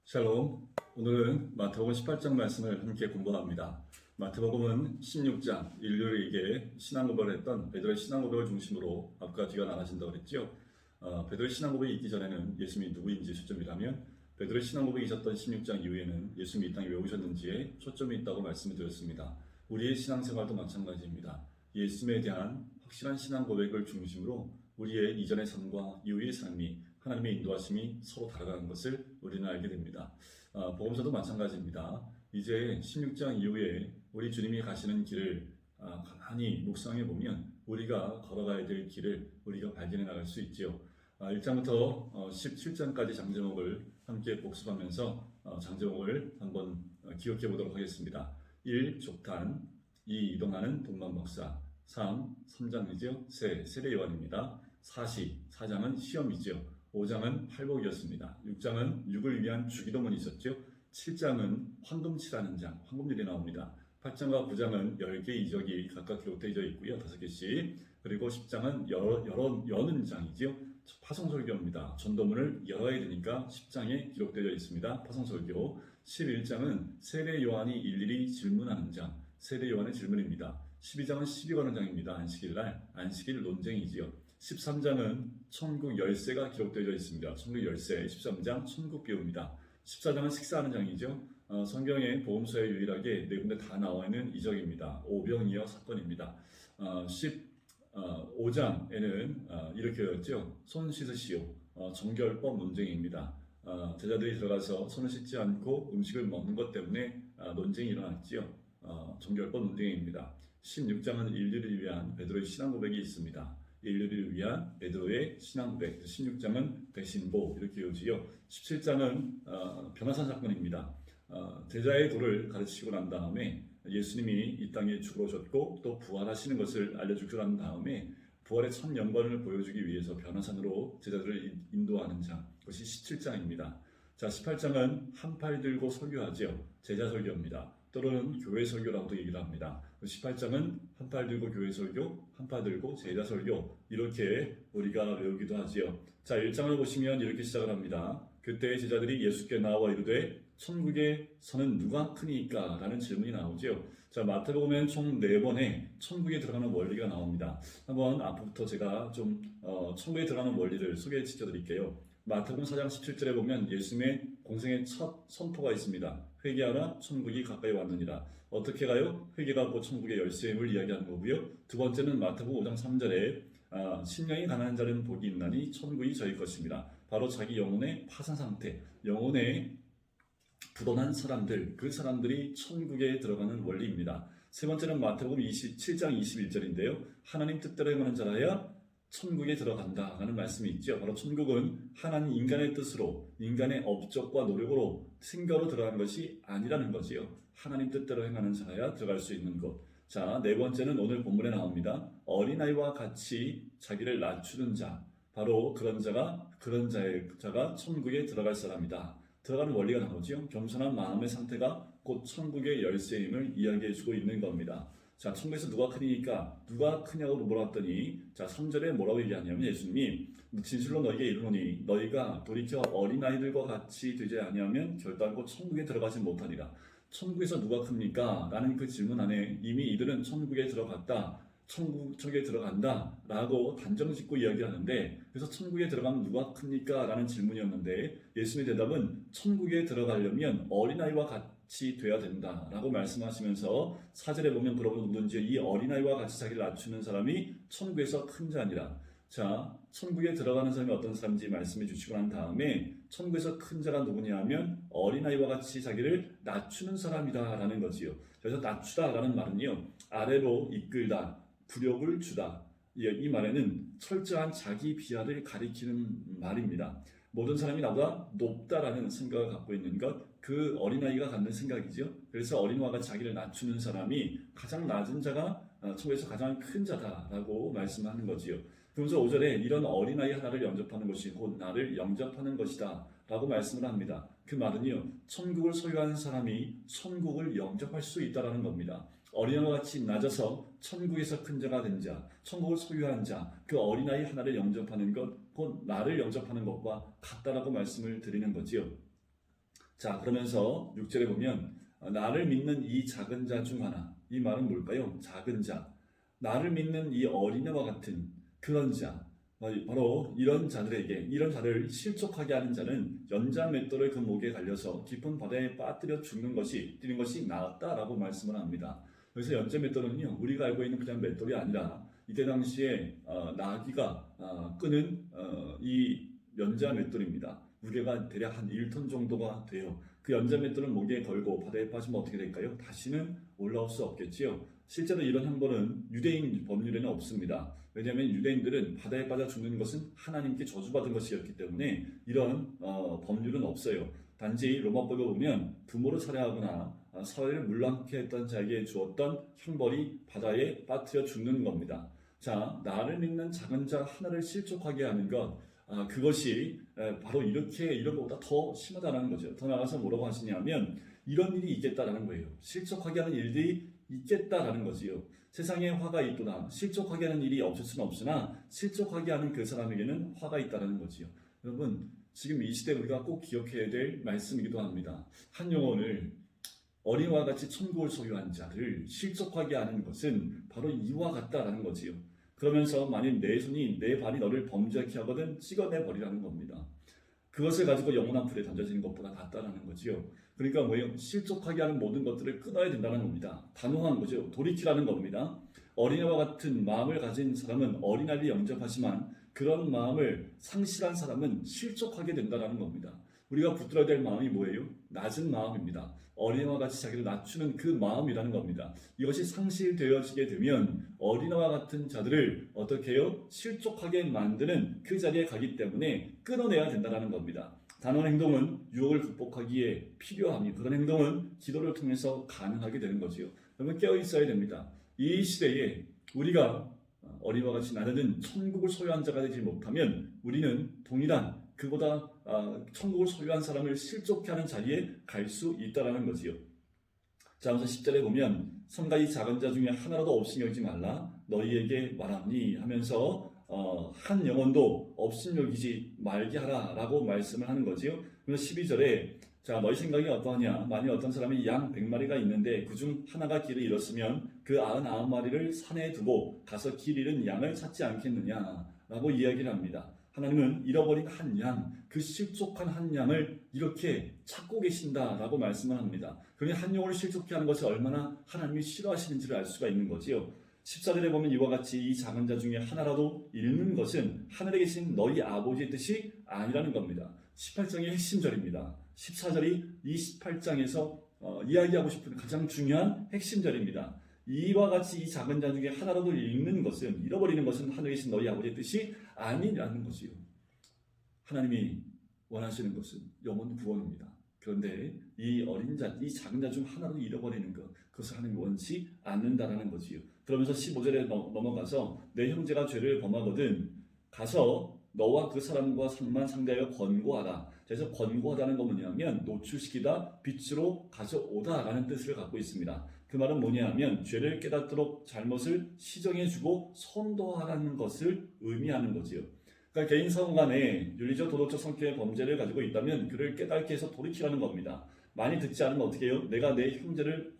샬롬. 오늘은 마태복음 18장 말씀을 함께 공부합니다. 마태복음은 16장 인류에게 신앙고백을 했던 베드로의 신앙고백을 중심으로 앞과 뒤가 나눠진다고 그랬죠. 베드로의 신앙고백이 있기 전에는 예수님이 누구인지 초점이라면, 베드로의 신앙고백이 있었던 16장 이후에는 예수님이 이 땅에 왜 오셨는지에 초점이 있다고 말씀을 드렸습니다. 우리의 신앙생활도 마찬가지입니다. 예수님에 대한 확실한 신앙고백을 중심으로 우리의 이전의 삶과 이후의 삶이, 하나님의 인도하심이 서로 다르다는 것을 우리는 알게 됩니다. 복음서도 마찬가지입니다. 이제 16장 이후에 우리 주님이 가시는 길을 가만히 묵상해 보면 우리가 걸어가야 될 길을 우리가 발견해 나갈 수 있지요. 1장부터 17장까지 장제목을 함께 복습하면서 장제목을 한번 기억해 보도록 하겠습니다. 1. 족탄, 2. 이동하는 동방 목사, 3장이죠. 세례 요한입니다. 4장은 시험이죠. 5장은 팔복이었습니다. 6장은 육을 위한 주기도문이 있었죠. 7장은 황금치라는 장, 황금률이 나옵니다. 8장과 9장은 10개의 이적이 각각 기록되어 있고요. 5개씩. 그리고 10장은 여는 장이죠. 파송설교입니다. 전도문을 열어야 되니까 10장에 기록되어 있습니다. 파송설교. 11장은 세례 요한이 일일이 질문하는 장, 세례 요한의 질문입니다. 12장은 시비거는 장입니다. 안식일 논쟁이지요. 13장은 천국 열쇠가 기록되어 있습니다. 천국 열쇠. 13장 천국 비유입니다. 14장은 식사하는 장이죠. 성경의 복음서에 유일하게 네 군데 다 나와 있는 이적입니다. 오병이어 사건입니다. 15장에는 이렇게 되었죠. 손 씻으시오. 정결법 논쟁입니다. 제자들이 들어가서 손을 씻지 않고 음식을 먹는 것 때문에 논쟁이 일어났지요. 정결법 논쟁입니다. 16장은 인류를 위한 베드로의 신앙 고백이 있습니다. 인류를 위한 베드로의 신앙 고백. 16장은 대신보 이렇게 이어지요. 17장은 변화산 사건입니다. 제자의 도를 가르치고 난 다음에 예수님이 이 땅에 죽어 오셨고 또 부활하시는 것을 알려주고 난 다음에 부활의 첫 영광을 보여주기 위해서 변화산으로 제자들을 인도하는 장, 그것이 17장입니다. 자, 18장은 한 팔 들고 설교하죠. 제자 설교입니다. 또는 교회 설교라고도 얘기를 합니다. 18장은 한 팔 들고 교회 설교, 한 팔 들고 제자 설교, 이렇게 우리가 외우기도 하지요. 자, 1장을 보시면 이렇게 시작을 합니다. 그때 제자들이 예수께 나와 이르되 천국에서는 누가 크니까? 라는 질문이 나오죠. 자, 마태복음엔 총 4번의 천국에 들어가는 원리가 나옵니다. 한번 앞부터 제가 좀 천국에 들어가는 원리를 소개시켜 드릴게요. 마태복음 4장 17절에 보면 예수님의 공생의 첫 선포가 있습니다. 회개하라, 천국이 가까이 왔느니라. 어떻게 가요? 회개가 천국의 열쇠임을 이야기하는 거고요. 두 번째는 마태복음 5장 3절에 심령이 가난한 자는 복이 있나니 천국이 저희 것입니다. 바로 자기 영혼의 파산 상태, 영혼의 부도난 사람들, 그 사람들이 천국에 들어가는 원리입니다. 세 번째는 마태복음 27장 21절인데요. 하나님 뜻대로 행하는 자라야 천국에 들어간다 라는 말씀이 있죠. 바로 천국은 하나님 인간의 뜻으로, 인간의 업적과 노력으로 생겨로 들어가는 것이 아니라는 거지요. 하나님 뜻대로 행하는 자라야 들어갈 수 있는 것. 자, 네 번째는 오늘 본문에 나옵니다. 어린아이와 같이 자기를 낮추는 자, 바로 그런 자가 천국에 들어갈 사람이다. 들어가는 원리가 나오죠. 겸손한 마음의 상태가 곧 천국의 열쇠임을 이야기해주고 있는 겁니다. 자, 천국에서 누가 크냐고 물어봤더니, 자, 3절에 뭐라고 얘기하냐면 예수님이 진실로 너희에게 이르노니 너희가 돌이켜 어린아이들과 같이 되지 아니하면 결단코 천국에 들어가지 못하리라. 천국에서 누가 큽니까? 라는 그 질문 안에 이미 이들은 천국에 들어갔다, 천국에 들어간다 라고 단정짓고 이야기하는데, 그래서 천국에 들어가면 누가 큽니까? 라는 질문이었는데 예수님의 대답은 천국에 들어가려면 어린아이와 같이 돼야 된다 라고 말씀하시면서 4절에 보면 그러므로 누군지 이 어린아이와 같이 자기를 낮추는 사람이 천국에서 큰 자니라. 자, 천국에 들어가는 사람이 어떤 사람인지 말씀해 주시고 난 다음에 천국에서 큰 자가 누구냐 하면 어린아이와 같이 자기를 낮추는 사람이다 라는 거지요. 그래서 낮추다 라는 말은요, 아래로 이끌다, 굴욕을 주다, 이 말에는 철저한 자기 비하를 가리키는 말입니다. 모든 사람이 나보다 높다라는 생각을 갖고 있는 것, 그 어린아이가 갖는 생각이죠. 그래서 어린아이가 자기를 낮추는 사람이 가장 낮은 자가 천국에서 가장 큰 자다라고 말씀하는 거지요. 그러면서 5절에 이런 어린아이 하나를 영접하는 것이 곧 나를 영접하는 것이다 라고 말씀을 합니다. 그 말은요, 천국을 소유하는 사람이 천국을 영접할 수 있다는 겁니다. 어린아이와 같이 낮아서 천국에서 큰 자가 된 자, 천국을 소유한 자, 그 어린아이 하나를 영접하는 것, 곧 나를 영접하는 것과 같다라고 말씀을 드리는 거지요. 자, 그러면서 6절에 보면 나를 믿는 이 작은 자 중 하나. 이 말은 뭘까요? 작은 자. 나를 믿는 이 어린애와 같은 그런 자. 바로 이런 자들에게, 이런 자를 실족하게 하는 자는 연자 맷돌을 그 목에 갈려서 깊은 바다에 빠뜨려 죽는 것이, 뛰는 것이 낫다라고 말씀을 합니다. 그래서 연자 맷돌은요, 우리가 알고 있는 그냥 맷돌이 아니라 이때 당시에 나귀가 끄는 이 연자 맷돌입니다. 무게가 대략 한 1톤 정도가 돼요. 그 연자 맷돌을 목에 걸고 바다에 빠지면 어떻게 될까요? 다시는 올라올 수 없겠지요. 실제로 이런 형벌은 유대인 법률에는 없습니다. 왜냐하면 유대인들은 바다에 빠져 죽는 것은 하나님께 저주받은 것이었기 때문에 이런 법률은 없어요. 단지 로마법에 보면 부모를 살해하거나 사회를 물랑케 했던 자에게 주었던 형벌이 바다에 빠뜨려 죽는 겁니다. 자, 나를 믿는 작은 자 하나를 실족하게 하는 것, 그것이 바로 이런 것보다 더 심하다는 거죠. 더 나아가서 뭐라고 하시냐면 이런 일이 있겠다라는 거예요. 실족하게 하는 일들이 있겠다라는 거지요. 세상에 화가 있도다. 실족하게 하는 일이 없을 수는 없으나 실족하게 하는 그 사람에게는 화가 있다라는 거지요. 여러분, 지금 이 시대 우리가 꼭 기억해야 될 말씀이기도 합니다. 한 영혼을 어린이와 같이 천국을 소유한 자를 실족하게 하는 것은 바로 이와 같다라는 거지요. 그러면서 만일 내 손이 내 발이 너를 범죄케 하거든 찍어내 버리라는 겁니다. 그것을 가지고 영원한 불에 던져지는 것보다 낫다라는 거지요. 그러니까 뭐예요? 실족하게 하는 모든 것들을 끊어야 된다는 겁니다. 단호한 거죠. 돌이키라는 겁니다. 어린애와 같은 마음을 가진 사람은 어린아이를 영접하지만 그런 마음을 상실한 사람은 실족하게 된다는 겁니다. 우리가 붙들어야 될 마음이 뭐예요? 낮은 마음입니다. 어린애와 같이 자기를 낮추는 그 마음이라는 겁니다. 이것이 상실되어지게 되면 어린애와 같은 자들을 어떻게 해요? 실족하게 만드는 그 자리에 가기 때문에 끊어내야 된다는 겁니다. 단호한 행동은 유혹을 극복하기에 필요하며 그런 행동은 기도를 통해서 가능하게 되는 거지요. 여러분 깨어 있어야 됩니다. 이 시대에 우리가 어린이와 같이 나는 천국을 소유한 자가 되지 못하면 우리는 동일한 그보다 천국을 소유한 사람을 실족케 하는 자리에 갈 수 있다는 거지요. 자, 그래서 10절에 보면 성가 이 작은 자 중에 하나라도 없이 여기지 말라 너희에게 말하니 하면서 한 영혼도 없인 여기지 말게 하라 라고 말씀을 하는 거지요. 그래서 12절에 자, 너희 생각이 어떠하냐? 만일 어떤 사람이 양 100마리가 있는데 그중 하나가 길을 잃었으면 그 99마리를 산에 두고 가서 길 잃은 양을 찾지 않겠느냐? 라고 이야기를 합니다. 하나님은 잃어버린 한 양, 그 실족한 한 양을 이렇게 찾고 계신다라고 말씀을 합니다. 그러니 한 영혼을 실족케 하는 것이 얼마나 하나님이 싫어하시는지를 알 수가 있는 거지요. 14절에 보면 이와 같이 이 작은 자 중에 하나라도 잃는 것은 하늘에 계신 너희 아버지의 뜻이 아니라는 겁니다. 18장의 핵심절입니다. 14절이 이 18장에서 이야기하고 싶은 가장 중요한 핵심절입니다. 이와 같이 이 작은 자 중에 하나라도 잃는 것은, 잃어버리는 것은 하늘에 계신 너희 아버지의 뜻이 아니라는 것이요. 하나님이 원하시는 것은 영혼 구원입니다. 그런데 이 어린 자, 이 작은 자 중 하나라도 잃어버리는 것, 그것을 하나님이 원치 않는다라는 거지요. 그러면서 15절에 넘어가서 내 형제가 죄를 범하거든 가서 너와 그 사람과 상대하여 권고하라. 그래서 권고하다는 건 뭐냐면 노출시키다, 빛으로 가져오다라는 뜻을 갖고 있습니다. 그 말은 뭐냐면 죄를 깨닫도록 잘못을 시정해주고 선도하라는 것을 의미하는 거지요. 그러니까 개인 상호 간에 윤리적 도덕적 성격의 범죄를 가지고 있다면 그를 깨닫게 해서 돌이키라는 겁니다. 많이 듣지 않으면 어떻게 해요? 내가 내 형제를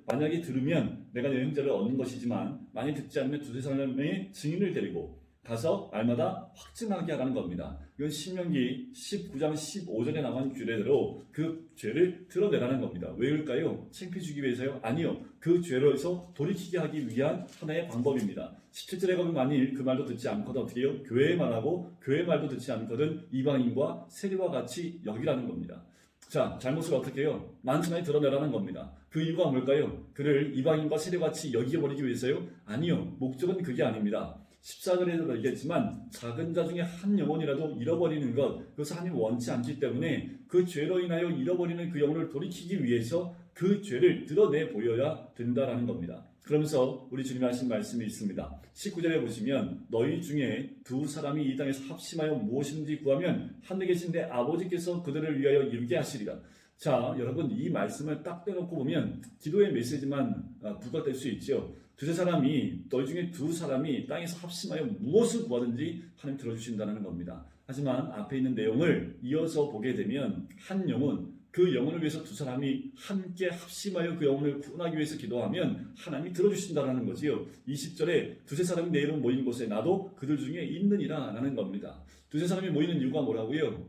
만약에 들으면 내가 내 형제를 얻는 것이지만 많이 듣지 않으면 두세 사람의 증인을 데리고 가서 말마다 확증하게 하라는 겁니다. 이건 신명기 19장 15절에 나온 규례대로 그 죄를 드러내라는 겁니다. 왜일까요? 창피주기 위해서요? 아니요. 그 죄로서 돌이키게 하기 위한 하나의 방법입니다. 17절에 가면 만일 그 말도 듣지 않거든 어떻게 해요? 교회의 말하고 교회의 말도 듣지 않거든 이방인과 세리와 같이 여기라는 겁니다. 자, 잘못을 어떻게 해요? 만천하에 드러내라는 겁니다. 그 이유가 뭘까요? 그를 이방인과 세리와 같이 여기버리기 위해서요? 아니요. 목적은 그게 아닙니다. 14절에도 얘기했지만 작은 자 중에 한 영혼이라도 잃어버리는 것, 그것을 하나님 원치 않기 때문에 그 죄로 인하여 잃어버리는 그 영혼을 돌이키기 위해서 그 죄를 드러내 보여야 된다라는 겁니다. 그러면서 우리 주님이 하신 말씀이 있습니다. 19절에 보시면 너희 중에 두 사람이 이 땅에서 합심하여 무엇인지 구하면 하늘에 계신 내 아버지께서 그들을 위하여 이루게 하시리라. 자, 여러분 이 말씀을 딱 떼놓고 보면 기도의 메시지만 부각될 수 있죠. 너희 중에 두 사람이 땅에서 합심하여 무엇을 구하든지 하나님 들어주신다는 겁니다. 하지만 앞에 있는 내용을 이어서 보게 되면 한 영혼, 그 영혼을 위해서 두 사람이 함께 합심하여 그 영혼을 구원하기 위해서 기도하면 하나님이 들어주신다라는 거지요. 20절에 두세 사람이 내 이름 모인 곳에 나도 그들 중에 있느니라 라는 겁니다. 두세 사람이 모이는 이유가 뭐라고요?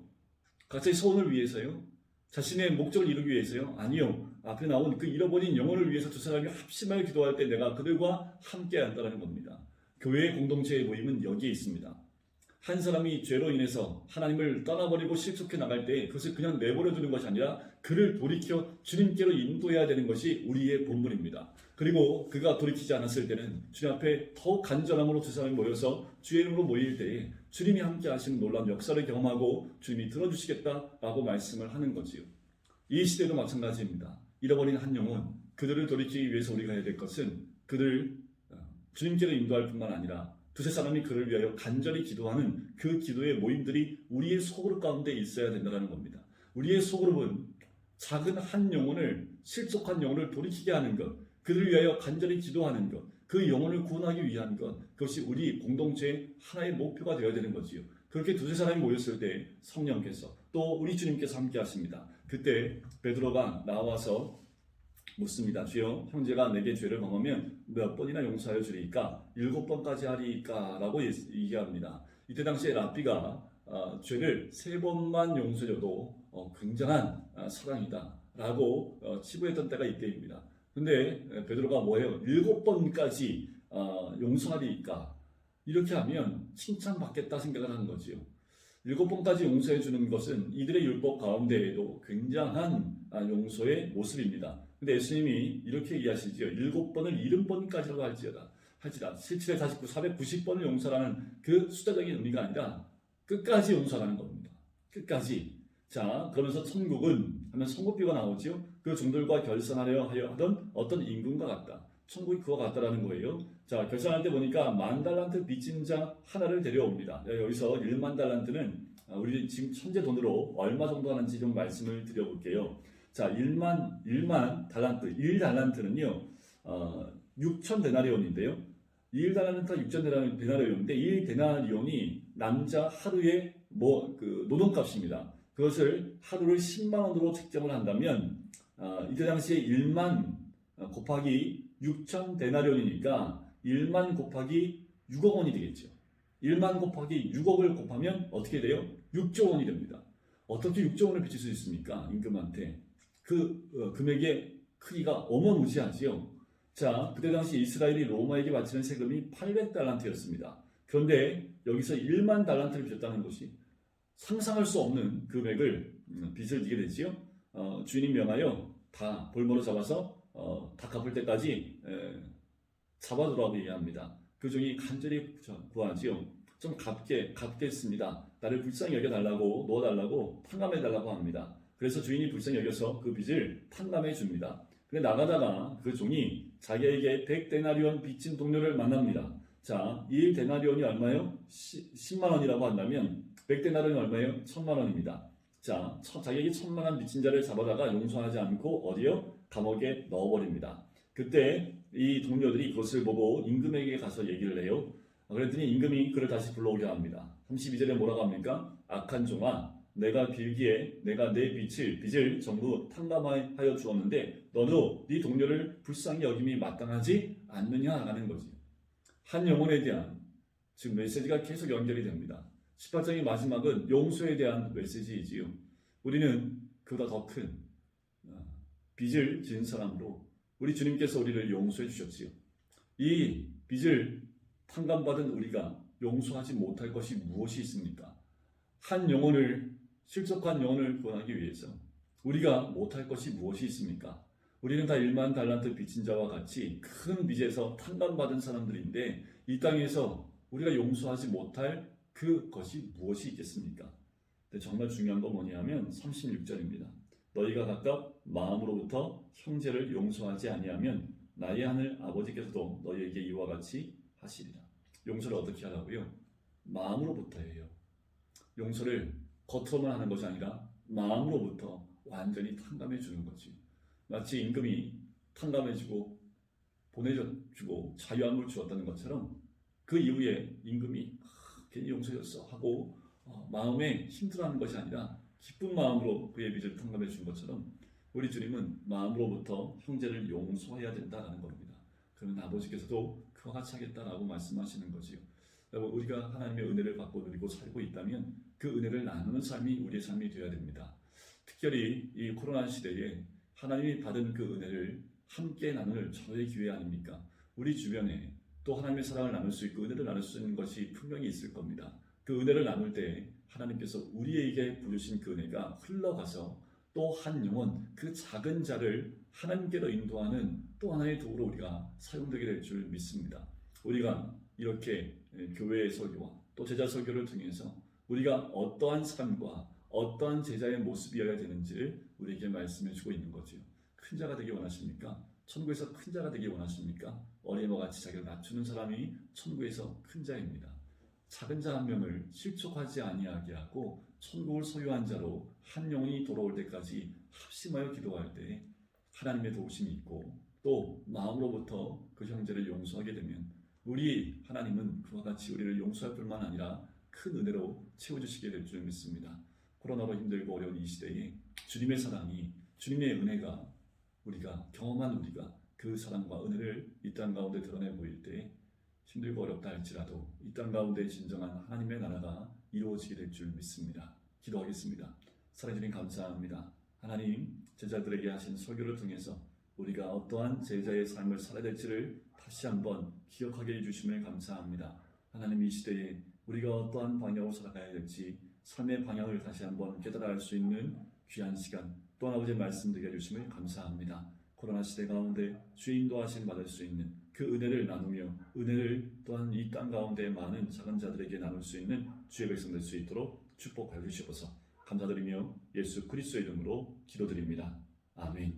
각자의 소원을 위해서요? 자신의 목적을 이루기 위해서요? 아니요. 앞에 나온 그 잃어버린 영혼을 위해서 두 사람이 합심하여 기도할 때 내가 그들과 함께 한다는 겁니다. 교회의 공동체의 모임은 여기에 있습니다. 한 사람이 죄로 인해서 하나님을 떠나버리고 실족해 나갈 때 그것을 그냥 내버려 두는 것이 아니라 그를 돌이켜 주님께로 인도해야 되는 것이 우리의 본분입니다. 그리고 그가 돌이키지 않았을 때는 주님 앞에 더욱 간절함으로 두 사람이 모여서 주의 이름으로 모일 때에 주님이 함께 하시는 놀라운 역사를 경험하고 주님이 들어주시겠다라고 말씀을 하는 거지요. 이 시대도 마찬가지입니다. 잃어버린 한 영혼, 그들을 돌이키기 위해서 우리가 해야 될 것은 그들을 주님께로 인도할 뿐만 아니라 두세 사람이 그를 위하여 간절히 기도하는 그 기도의 모임들이 우리의 소그룹 가운데 있어야 된다는 겁니다. 우리의 소그룹은 작은 한 영혼을, 실족한 영혼을 돌이키게 하는 것, 그들을 위하여 간절히 기도하는 것, 그 영혼을 구원하기 위한 것, 그것이 우리 공동체의 하나의 목표가 되어야 되는 거지요. 그렇게 두세 사람이 모였을 때 성령께서 또 우리 주님께서 함께 하십니다. 그때 베드로가 나와서 묻습니다. 주여, 형제가 내게 죄를 범하면 몇 번이나 용서하여 주리이까? 7번까지 하리이까? 라고 얘기합니다. 이때 당시에 랍비가 죄를 3번만 용서해줘도 굉장한 사랑이다 라고 치부했던 때가 이때입니다. 근데 베드로가 뭐예요? 7번까지 용서하리이까? 이렇게 하면 칭찬받겠다 생각을 하는 거지요. 7번까지 용서해 주는 것은 이들의 율법 가운데에도 굉장한 용서의 모습입니다. 근데 예수님이 이렇게 얘기하시죠. 7번을 70번까지라고 할지라 77에 49, 490번을 용서라는 그 숫자적인 의미가 아니라 끝까지 용서라는 겁니다. 끝까지. 자, 그러면서 천국은 하면 성급비가 나오죠. 그 종들과 결산하려 하던 어떤 임금과 같다. 천국이 그와 같다라는 거예요. 자, 결산할 때 보니까 10,000달란트 빚진 자 하나를 데려옵니다. 여기서 10,000달란트는 우리 지금 현재 돈으로 얼마 정도 하는지 좀 말씀을 드려볼게요. 자, 1만 달란트, 1달란트는요, 6,000데나리온인데요. 1달란트가 6,000데나리온인데, 1데나리온이 남자 하루의 노동값입니다. 그것을 하루를 10만 원으로 책정을 한다면, 이때 당시에 1만 곱하기 6,000데나리온이니까 1만 곱하기 6억 원이 되겠죠. 1만 곱하기 6억을 곱하면 어떻게 돼요? 6조 원이 됩니다. 어떻게 6조 원을 빚을 수 있습니까? 임금한테. 그 금액의 크기가 어마무지하지요. 자, 그때 당시 이스라엘이 로마에게 바치는 세금이 800달란트였습니다. 그런데 여기서 1만 달란트를 빚었다는 것이 상상할 수 없는 금액을 빚을 지게 되지요. 주인이 명하여 다 볼모로 잡아서 다 갚을 때까지 잡아두라고 얘기합니다. 그 종이 간절히 구하지요. 좀 갚겠습니다. 나를 불쌍히 여겨달라고, 놓아달라고, 탕감해달라고 합니다. 그래서 주인이 불쌍히 여겨서 그 빚을 탕감해 줍니다. 근데 나가다가 그 종이 자기에게 100데나리온 빚진 동료를 만납니다. 자, 1데나리온이 얼마예요? 10만 원이라고 한다면 100데나리온이 얼마예요? 1,000만 원입니다. 자, 자기에게 1,000만 원 빚진 자를 잡아다가 용서하지 않고 어디요? 감옥에 넣어버립니다. 그때 이 동료들이 그것을 보고 임금에게 가서 얘기를 해요. 그랬더니 임금이 그를 다시 불러오게 합니다. 32절에 뭐라고 합니까? 악한 종아, 내가 빌기에 내가 내 빚을 전부 탕감하여 주었는데 너도 네 동료를 불쌍히 여김이 마땅하지 않느냐 하는 거지. 한 영혼에 대한 지금 메시지가 계속 연결이 됩니다. 18장의 마지막은 용서에 대한 메시지이지요. 우리는 그보다 더 큰 빚을 지은 사람으로 우리 주님께서 우리를 용서해 주셨지요. 이 빚을 탕감받은 우리가 용서하지 못할 것이 무엇이 있습니까? 한 영혼을, 실족한 영혼을 구원하기 위해서 우리가 못할 것이 무엇이 있습니까? 우리는 다 1만 달란트 빚진 자와 같이 큰 빚에서 탕감받은 사람들인데 이 땅에서 우리가 용서하지 못할 그것이 무엇이 있겠습니까? 근데 정말 중요한 건 뭐냐면 36절입니다. 너희가 각각 마음으로부터 형제를 용서하지 아니하면 나의 하늘 아버지께서도 너희에게 이와 같이 하시리라. 용서를 어떻게 하라고요? 마음으로부터예요. 용서를 겉으로만 하는 것이 아니라 마음으로부터 완전히 탕감해 주는 거지. 마치 임금이 탕감해주고 보내주고 자유함을 주었다는 것처럼 그 이후에 임금이 괜히 용서였어 하고 마음에 힘들어하는 것이 아니라 기쁜 마음으로 그의 빚을 탕감해 준 것처럼 우리 주님은 마음으로부터 형제를 용서해야 된다라는 겁니다. 그러면 아버지께서도 그와 같이 하겠다라고 말씀하시는 거지요. 여러분, 우리가 하나님의 은혜를 받고 누리고 살고 있다면 그 은혜를 나누는 삶이 우리의 삶이 되어야 됩니다. 특별히 이 코로나 시대에 하나님이 받은 그 은혜를 함께 나눌 절호의 기회 아닙니까? 우리 주변에 또 하나님의 사랑을 나눌 수 있고 은혜를 나눌 수 있는 것이 분명히 있을 겁니다. 그 은혜를 나눌 때 하나님께서 우리에게 부르신 그 은혜가 흘러가서 또 한 영혼, 그 작은 자를 하나님께로 인도하는 또 하나의 도구로 우리가 사용되게 될 줄 믿습니다. 우리가 이렇게 교회의 설교와 또 제자 설교를 통해서 우리가 어떠한 삶과 어떠한 제자의 모습이어야 되는지를 우리에게 말씀해 주고 있는 거지요. 큰 자가 되기 원하십니까? 천국에서 큰 자가 되기 원하십니까? 어린이와 같이 자기를 낮추는 사람이 천국에서 큰 자입니다. 작은 자 한 명을 실족하지 아니하게 하고 천국을 소유한 자로 한 영혼이 돌아올 때까지 합심하여 기도할 때 하나님의 도우심이 있고 또 마음으로부터 그 형제를 용서하게 되면 우리 하나님은 그와 같이 우리를 용서할 뿐만 아니라 큰 은혜로 채워주시게 될 줄 믿습니다. 코로나로 힘들고 어려운 이 시대에 주님의 사랑이, 주님의 은혜가 우리가 경험한 우리가 그 사랑과 은혜를 이 땅 가운데 드러내 보일 때 힘들고 어렵다 할지라도 이 땅 가운데 진정한 하나님의 나라가 이루어지게 될 줄 믿습니다. 기도하겠습니다. 살아주님 감사합니다. 하나님, 제자들에게 하신 설교를 통해서 우리가 어떠한 제자의 삶을 살아야 될지를 다시 한번 기억하게 해주심을 감사합니다. 하나님, 이 시대에 우리가 어떠한 방향으로 살아가야 될지 삶의 방향을 다시 한번 깨달아 알 수 있는 귀한 시간 또한 아버지의 말씀 듣게 해주심을 감사합니다. 코로나 시대 가운데 주의 인도하심 받을 수 있는 그 은혜를 나누며 은혜를 또한 이 땅 가운데 많은 작은 자들에게 나눌 수 있는 주의 백성 될 수 있도록 축복하여 주시옵소서. 감사드리며 예수 그리스도의 이름으로 기도드립니다. 아멘.